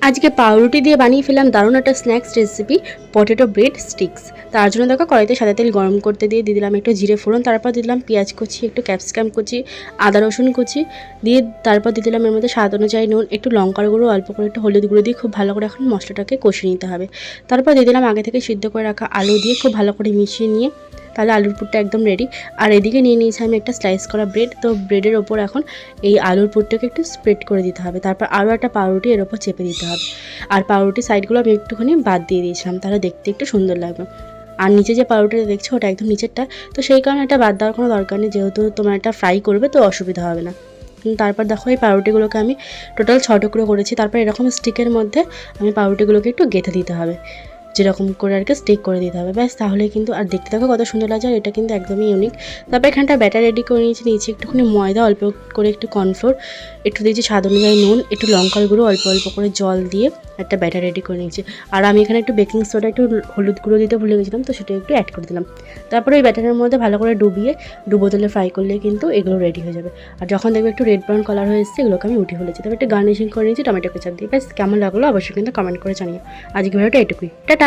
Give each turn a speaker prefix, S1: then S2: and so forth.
S1: আজকে পাউরুটি দিয়ে বানিয়ে ফেললাম দারুণ একটা snacks recipe, potato bread sticks. তার জন্য দেখো কড়াইতে সাদা তেল গরম করতে দিয়ে দিলাম একটু জিরে ফোড়ন, তারপর দিলাম পেঁয়াজ কুচি, একটু ক্যাপসিকাম কুচি, আদা রসুন কুচি দিয়ে তারপর দিয়ে দিলাম এর মধ্যে স্বাদ অনুযায়ী নুন, একটু লঙ্কার গুঁড়ো, অল্প করে একটু হলুদ গুঁড়ো দিয়ে খুব ভালো করে এখন মশলাটাকে কষিয়ে নিতে হবে। তারপর দিয়ে দিলাম আগে থেকে সিদ্ধ করে রাখা আলু দিয়ে খুব ভালো করে মিশিয়ে নিয়ে তাহলে আলুর পুরটা একদম রেডি। আর এদিকে নিয়ে নিয়েছি আমি একটা স্লাইস করা ব্রেড। তো ব্রেডের ওপর এখন এই আলুর পুরটাকে একটু স্প্রেড করে দিতে হবে, তারপর আরও একটা পাউরুটি এর ওপর চেপে দিতে হবে। আর পাউরুটির সাইডগুলো আমি একটুখানি বাদ দিয়ে দিয়েছিলাম, তাহলে দেখতে একটু সুন্দর লাগবে। আর নিচে যে পাউরুটিটা দেখছো ওটা একদম নিচেরটা, তো সেই কারণে এটা বাদ দেওয়ার কোনো দরকার নেই, যেহেতু তোমার এটা ফ্রাই করবে তো অসুবিধা হবে না। তারপর দেখো এই পাউরুটিগুলোকে আমি টোটাল 6 টুকরো করেছি। তারপর এরকম স্টিকের মধ্যে আমি পাউরুটিগুলোকে একটু গেঁথে দিতে হবে, যেরকম করে আর কি স্টিক করে দিতে হবে, ব্যাস তাহলে কিন্তু। আর দেখতে দেখো কত সুন্দর লাগছে, আর এটা কিন্তু একদমই ইউনিক। তারপর এখানটা ব্যাটার রেডি করে নিয়েছি একটুখানি ময়দা, অল্প করে একটু কর্নফ্লোর, একটু দিয়েছি স্বাদ অনুযায়ী নুন, একটু লঙ্কার গুঁড়ো, অল্প অল্প করে জল দিয়ে একটা ব্যাটার রেডি করে নিয়েছি। আর আমি এখানে একটু বেকিং সোডা, একটু হলুদ গুঁড়ো দিতে ভুলে গেছিলাম, তো সেটা একটু অ্যাড করে দিলাম। তারপরে ওই ব্যাটারের মধ্যে ভালো করে ডুবো তেলে ফ্রাই করলে কিন্তু এগুলো রেডি হয়ে যাবে। আর যখন দেখবে একটু রেড ব্রাউন কালার হয়ে এসেছে, এগুলোকে আমি উঠিয়ে ফেলেছি। তারপর একটু গার্নিশিং করে নিয়েছি টমেটো কেচাপ দিয়ে। ব্যাস কেমন লাগলো অবশ্যই কিন্তু কমেন্ট করে জানিও। আজকে ভিডিওটা এটুকুই, টাটা।